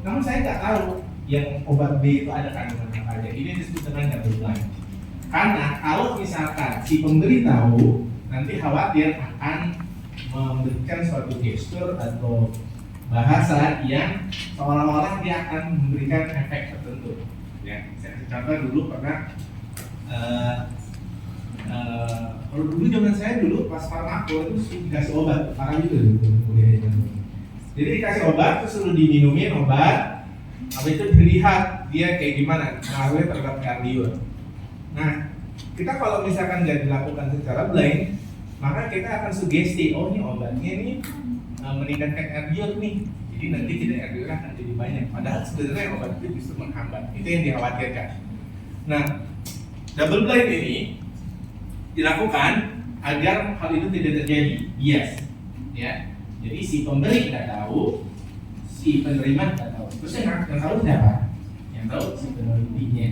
Namun saya nggak tahu yang obat B itu ada kandungan apa aja. Ini disebut dengan double blind. Karena kalau misalkan si pemberi tahu, nanti khawatir akan memberikan suatu gestur atau bahasa yang seolah-olah dia akan memberikan efek tertentu. Ya, saya kasih contoh dulu pernah. Kalau dulu zaman saya dulu pas farmako itu dikasih obat, parah juga dulu kuliahnya. Jadi dikasih obat terus suruh diminumin obat, habis itu dilihat dia kayak gimana pengaruhnya terhadap kardio. Nah, kita kalau misalkan nggak dilakukan secara blind, maka kita akan sugesti, oh ini obatnya ini meningkatkan RDO nih, jadi nanti kita RDO akan jadi banyak. Padahal sebenarnya obat itu justru menghambat. Itu yang dikhawatirkan. Nah, double blind ini dilakukan agar hal itu tidak terjadi. Bias, ya. Jadi si pemberi nggak tahu, si penerima nggak tahu. Terus yang tahu siapa? Yang tahu si penelitinya,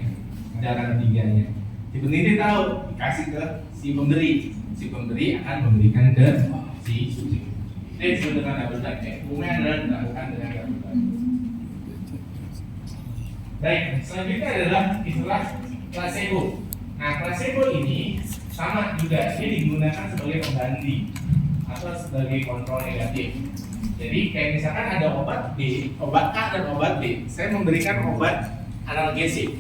cara ketiganya. Si peneliti tahu, dikasih ke si pemberi. Si pemberi akan memberikan ke si subjek. Ini disebut dengan double blind. Umumnya adalah dilakukan dengan double blind. Baik, selanjutnya adalah istilah placebo. Nah, placebo ini sama juga, dia digunakan sebagai pengganti atau sebagai kontrol negatif. Jadi kayak misalkan ada obat B, obat A dan obat B. Saya memberikan obat analgesik.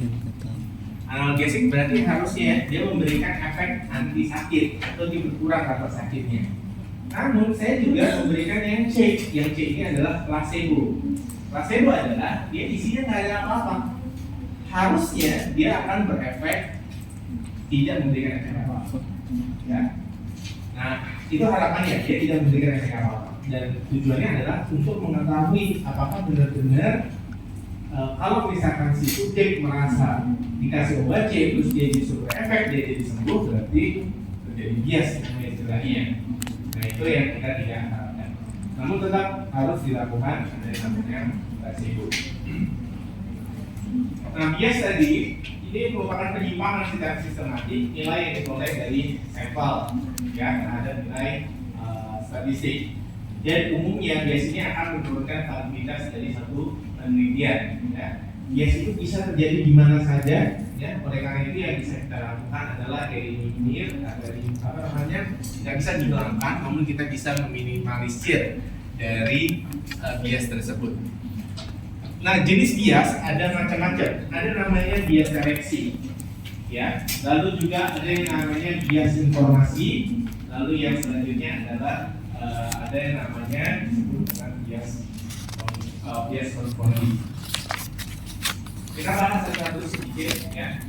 Analgesik berarti harusnya dia memberikan efek anti sakit atau dia berkurang rasa sakitnya. Namun saya juga memberikan yang C. Yang C ini adalah placebo. Placebo adalah dia isinya nggak ada apa-apa. Harusnya dia akan berefek, tidak memberikan efek apa-apa. Ya. Nah, itu harapannya dia tidak memberikan efek apa-apa. Dan tujuannya adalah untuk mengetahui apakah benar-benar kalau misalkan si subjek merasa dikasih obat C terus dia justru berefek, dia jadi sembuh, berarti terjadi bias istilahnya. Nah, itu yang kita tidak harapkan. Namun tetap harus dilakukan ada yang namanya placebo. Nah, bias tadi ini merupakan penyimpangan secara sistematik nilai yang diperoleh dari sampel, ya, terhadap nilai statistik. Dan umumnya biasanya akan menurunkan validasi dari satu penelitian. Ya. Bias itu bisa terjadi di mana saja. Ya. Oleh karena itu yang bisa kita lakukan adalah eliminir, tidak bisa dihilangkan, namun kita bisa meminimalisir dari bias tersebut. Nah, jenis bias ada macam-macam. Ada namanya bias seleksi, ya. Lalu juga ada yang namanya bias informasi. Lalu yang selanjutnya adalah ada yang namanya disebut dengan bias konformity. Kita bahas satu sedikit, ya.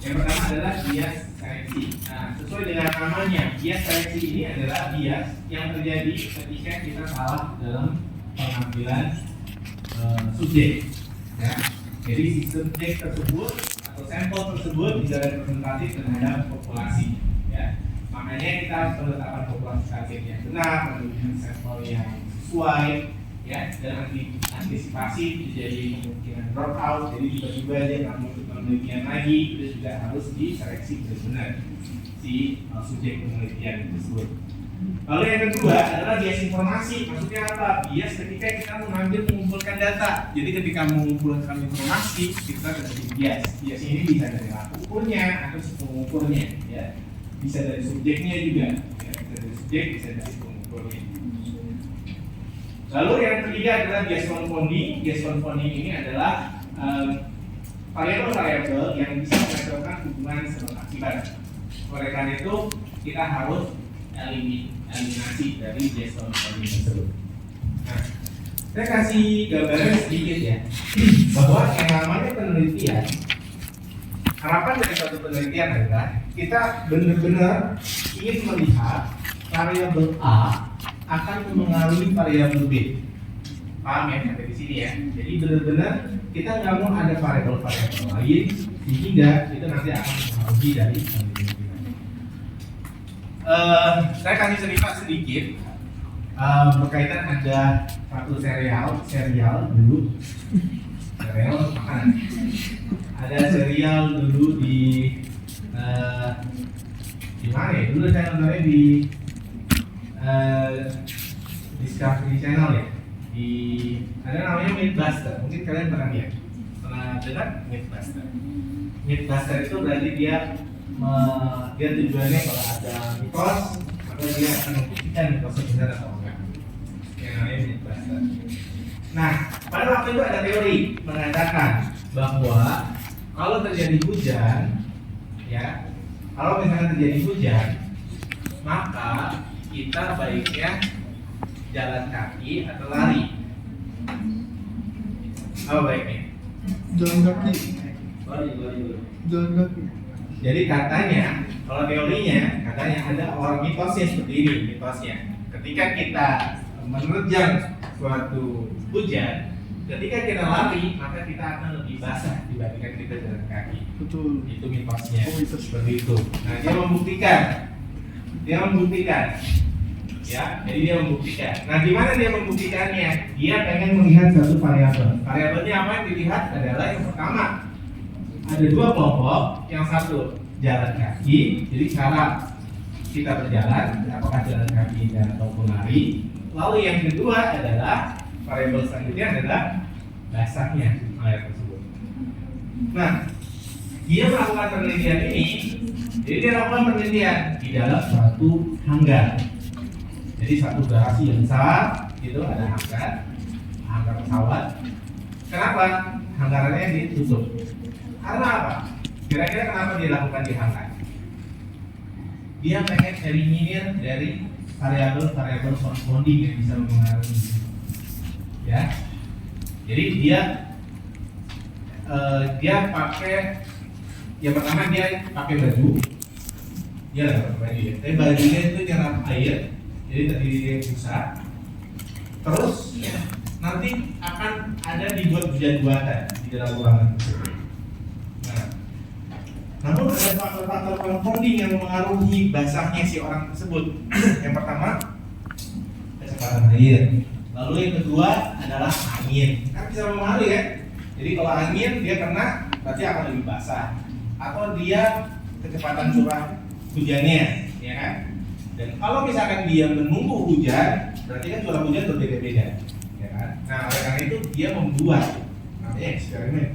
Yang pertama adalah bias seleksi. Nah, sesuai dengan namanya, bias seleksi ini adalah bias yang terjadi ketika kita salah dalam pengambilan subjek. Ya. Jadi si subjek tersebut atau sampel tersebut tidak representatif terhadap populasi. Ya. Makanya kita harus penetapan populasi target yang benar, memilih sampel yang sesuai, ya, dan antisipasi terjadi kemungkinan dropout, jadi tiba-tiba dia nggak mau ikut penelitian lagi, itu juga harus diseleksi benar-benar si subjek penelitian tersebut. Lalu yang kedua adalah bias informasi. Maksudnya apa? Bias ketika kita mengumpulkan data. Jadi ketika mengumpulkan informasi kita terjadi bias. Bias ini bisa dari alat ukurnya atau si pengukurnya, ya. Bisa dari subjeknya juga, ya. Bisa dari subjek, bisa dari pengukurnya. Lalu yang ketiga adalah bias confounding. Bias confounding ini adalah variabel-variabel yang bisa mengacaukan hubungan sebab akibat. Oleh karena itu kita harus eliminasi dari bias confounding tersebut. Nah, saya kasih gambaran sedikit ya, bahwa yang namanya penelitian, harapan dari suatu penelitian adalah kita benar-benar ingin melihat variabel A akan memengaruhi variabel B. Paham ya sampai di sini ya? Jadi benar-benar kita nggak mau ada variabel-variabel lain sehingga itu nanti akan mempengaruhi dari penelitian. Saya kasih cerita sedikit berkaitan ada satu serial dulu serial makanan. Ada serial dulu di mana ya? Dulu saya nontonnya di Discovery Channel ya. Ada namanya Mythbuster. Mungkin kalian pernah lihat. Pernah dengar Mythbuster? Mythbuster itu berarti dia tujuannya kalau ada mitos, maka dia akan membuktikan mitosnya benar atau enggak. Yang namanya Mythbuster. Nah, pada waktu itu ada teori mengatakan bahwa kalau terjadi hujan, ya, kalau misalnya terjadi hujan, maka kita baiknya jalan kaki atau lari. Apa baiknya? Jalan kaki. Jalan kaki. Jadi katanya, kalau teorinya, katanya ada orang mitosnya seperti ini, mitosnya. Ketika kita menerjang suatu hujan, ketika kita lari, maka kita akan lebih basah dibandingkan kita jalan kaki. Betul. Itu mitosnya. Oh, mitos. Seperti itu. Nah, dia membuktikan. Ya, jadi dia membuktikan. Nah, gimana dia membuktikannya? Dia pengen melihat satu variabel. Variabelnya apa yang dilihat adalah yang pertama, ada dua kelompok. Yang satu jalan kaki, jadi cara kita berjalan, apakah jalan kaki ataupun lari. Lalu yang kedua adalah variabel selanjutnya adalah basahnya air tersebut. Nah, dia melakukan penelitian ini. Jadi dia lakukan penelitian di dalam suatu hanggar. Jadi satu garasi yang besar, itu ada hanggar pesawat. Kenapa hanggarannya ditutup? Karena apa? Kira-kira kenapa dia lakukan di hanggar? Dia pengen eliminir dari variabel-variabel confounding yang bisa mempengaruhi. Ya, jadi dia pakai, yang pertama dia pakai baju. Dia pakai baju ya. Tapi bajunya itu nyerap air. Jadi terdiri dari busa. Terus nanti akan ada dibuat buatan di dalam ruangan tersebut. Nah, namun ada faktor-faktor confounding yang mempengaruhi basahnya si orang tersebut. Yang pertama, kecepatan air. Lalu yang kedua adalah angin. Kan bisa mempengaruhi kan? Jadi kalau angin dia kena, berarti akan lebih basah. Atau dia kecepatan curah hujannya, ya kan? Dan kalau misalkan dia menunggu hujan, berarti kan curah hujan berbeda-beda, ya kan? Nah, oleh karena itu dia membuat, namanya eksperimen.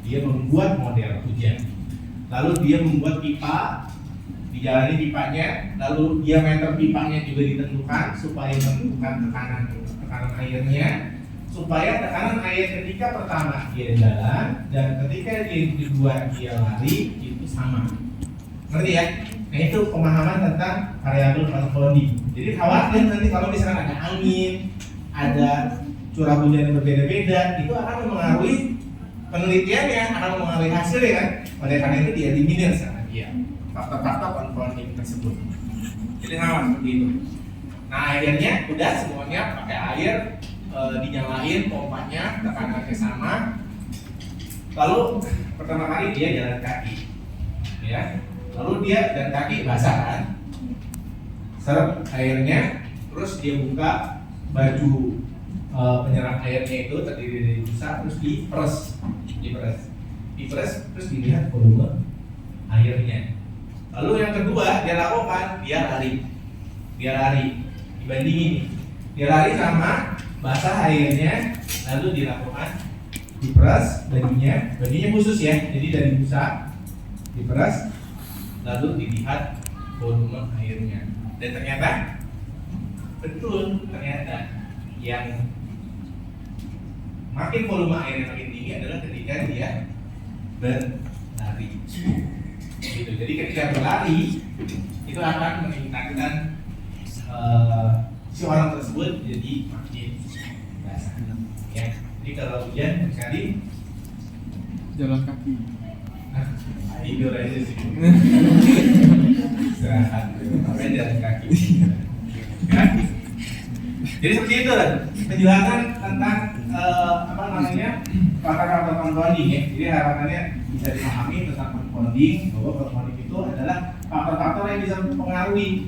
Dia membuat model hujan. Lalu dia membuat pipa, dijalani pipanya, lalu diameter pipanya juga ditentukan supaya menentukan tekanan airnya, supaya tekanan air ketika pertama dia jalan dan ketika dia kedua dia lari itu sama. Ngerti ya? Nah, itu pemahaman tentang variabel confounding. Jadi khawatir nanti kalau misalnya ada angin, ada curah hujan yang berbeda-beda, itu akan mempengaruhi penelitiannya, akan mempengaruhi hasilnya kan. Oleh karena itu dia eliminir sama dia faktor-faktor confounding tersebut. Jadi sama seperti itu. Nah, akhirnya udah semuanya pakai air, dinyalain pompanya, tekanannya sama. Lalu pertama kali dia jalan kaki, ya. Lalu dia dan kaki basah kan, serap airnya, terus dia buka baju penyerap airnya itu terdiri dari busa, terus diperes, terus dilihat volume airnya. Lalu yang kedua dia lakukan, dia lari, dibandingin, dia lari sama basah airnya, lalu dilakukan diperes baginya khusus ya, jadi dari busa diperes, lalu dilihat volume airnya, dan ternyata betul, ternyata yang makin volume airnya makin tinggi adalah ketika dia berlari. Gitu. Jadi ketika berlari itu akan meningkatkan si orang tersebut jadi makin basah. Ya. Jadi kalau hujan sekali Jalan kaki. tidur aja sih. Istirahat, ngapain jalan kaki. Ya. Jadi seperti itu penjelasan tentang faktor-faktor compounding ya. Jadi harapannya bisa dipahami tentang compounding, bahwa compounding itu adalah faktor-faktor yang bisa mempengaruhi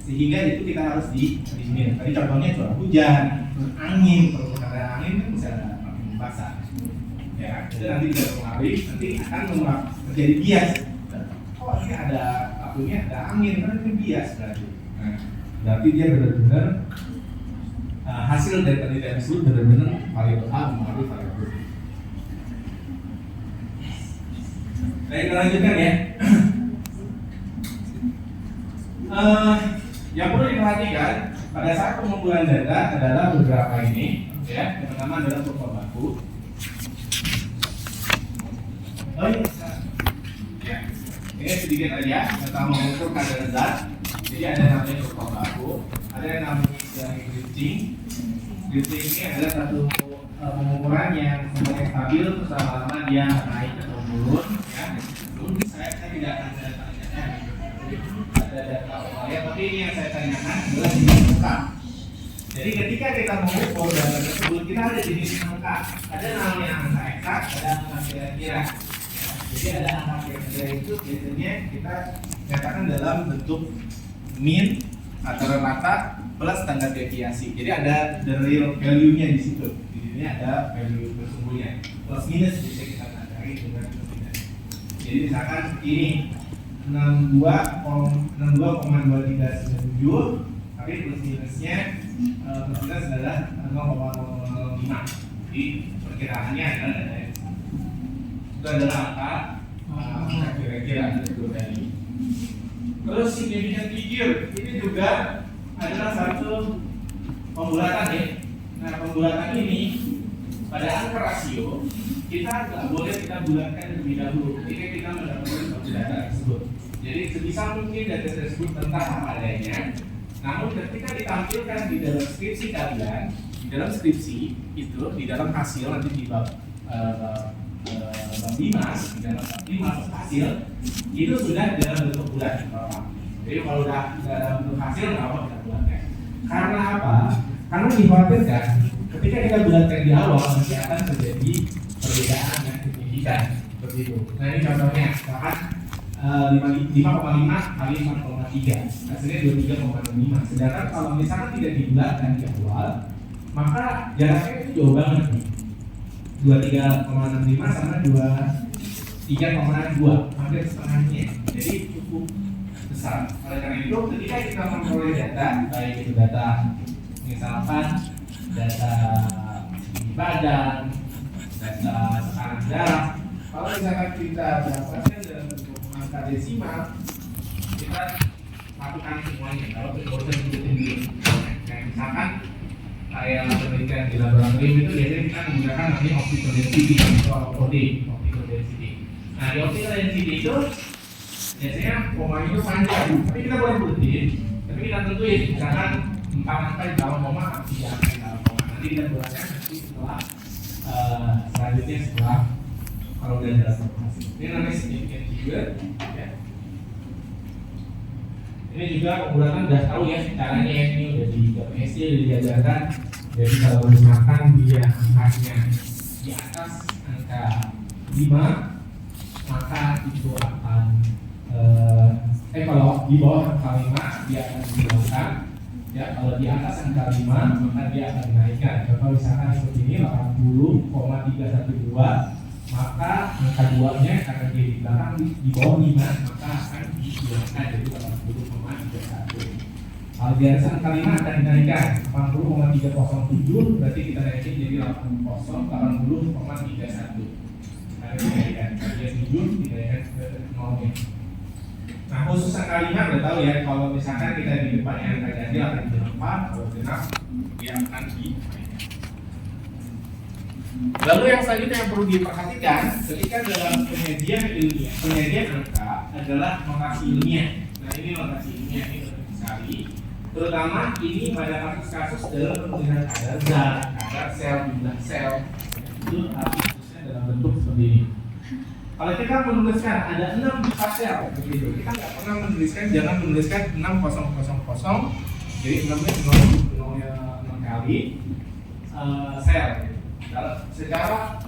sehingga itu kita harus dieliminir. Tadi contohnya curah hujan, angin, kalau ada angin kan bisa makin basah. Ya, itu nanti bisa mempengaruhi, nanti akan menjadi bias. Oh ini ada angin, kan itu bias berarti. Nah, berarti dia benar-benar hasil dari penelitian tersebut benar-benar variabel A mempengaruhi variabel B. Baik, kita lanjutkan ya. Yang perlu diperhatikan pada saat pengumpulan data adalah beberapa ini, ya. Yang pertama adalah kurva baku. Oh iya, ya. Ini sedikit aja tentang mengukur kadar zat. Jadi ada namanya kurva baku, ada yang namanya drifting. Drifting ini adalah satu pengukuran yang semuanya stabil, terus lama-lama dia naik atau turun. Ya. Dulu saya tidak akan tanyakan ada data ya, tapi ini yang saya tanyakan adalah jenis angka. Jadi ketika kita mengukur data tersebut, kita ada jenis angka. Ada namanya angka eksak, ada angka kira-kira. Jadi ada angka kira-kira itu biasanya kita nyatakan dalam bentuk mean atau rata plus standar deviasi. Jadi ada the real value-nya di situ. Di sini ada value sesungguhnya. Plus minus bisa kita cari dengan tidak. Jadi misalkan ini 62,2397, tapi plus minusnya adalah 0,05. Jadi perkiraannya adalah itu adalah angka kira-kira itu tadi. Terus significant figure ini juga adalah satu pembulatan ya. Nah pembulatan ini pada angka rasio kita nggak boleh kita bulatkan terlebih dahulu ketika kita mendapatkan suatu data tersebut. Jadi sebisa mungkin data tersebut tentang apa adanya. Namun ketika ditampilkan di dalam skripsi kalian, di dalam skripsi itu di dalam hasil nanti di bab Dimas, di dalam Dimas hasil itu sudah dalam bentuk bulat. Jadi kalau udah dalam bentuk hasil nggak apa kita bulatkan. Karena apa? Karena dikhawatirkan ketika kita bulatkan di awal nanti akan terjadi perbedaan yang signifikan seperti itu. Nah ini contohnya, misalkan 5,5 kali 4,3 hasilnya 23,5. Sedangkan kalau misalkan tidak dibulatkan di awal, maka jaraknya itu jauh banget nih. 23,65 sama 23,2, hampir setengahnya. Jadi cukup besar. Oleh karena itu, ketika kita memperoleh data, baik itu data misalkan data di badan, data tekanan darah, kalau misalkan kita dapatkan dalam bentuk angka desimal, kita lakukan semuanya. Kalau berbosan ikutin dulu. Nah, misalkan kayak penelitian di laboratorium itu biasanya kita menggunakan namanya optical density atau OD, optical density. Nah di optical density itu biasanya komanya itu panjang, tapi kita boleh buktiin, tapi kita tentuin misalkan 4 angka di dalam koma, 3 angka di dalam koma. Nanti kita buatkan nanti setelah selanjutnya setelah kalau udah jelas hasil. Ini namanya significant figure. Ya. Ini juga pembulatan udah tahu ya caranya ya, ini udah di PSD udah diajarkan. Jadi kalau misalkan dia angkanya di atas angka 5, maka itu akan kalau di bawah angka 5 dia akan dibulatan. Ya, kalau di atas angka 5 maka dia akan dinaikkan. Contoh misalkan seperti ini 80,312, maka angka 2-nya karena dia di belakang di bawah 5 maka akan dihilangkan jadi 80,31. Kalau di atas angka 5 akan dinaikkan 80,307, berarti kita naikin jadi 80,31. Akan dinaikkan. Dia 7 dinaikkan ke 0-nya. Nah, khusus angka 5 udah tahu ya, kalau misalkan kita di depannya angka ganjil akan di 4, kalau genap dia akan di. Lalu yang selanjutnya yang perlu diperhatikan ketika dalam penyajian angka adalah notasi ilmiah. Nah, ini notasi ilmiah ini penting sekali, terutama ini pada kasus-kasus dalam pemilihan kadar zat, kadar sel, jumlah sel itu khususnya dalam bentuk seperti ini. Kalau kita menuliskan ada 6 juta sel begitu, kita nggak pernah menuliskan, jangan menuliskan 6000, jadi 6-nya 0 kali sel. Kalau secara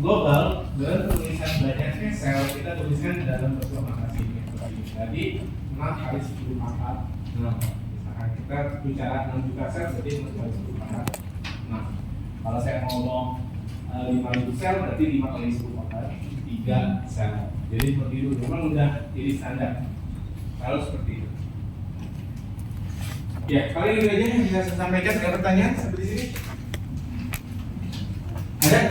global dengan tulisan banyaknya sel kita tuliskan dalam bentuk notasi ini. Jadi 6 kali 10 pangkat 6. Misalkan kita bicara 6 juta sel, berarti 6 kali 10 pangkat 6. Kalau saya ngomong 5.000 sel, berarti 5 kali 10 pangkat 3 sel. Jadi seperti itu, memang udah jadi standar. Kalau seperti itu. Ya, kali ini aja yang bisa saya sampaikan. Ada pertanyaan seperti sini? Ada?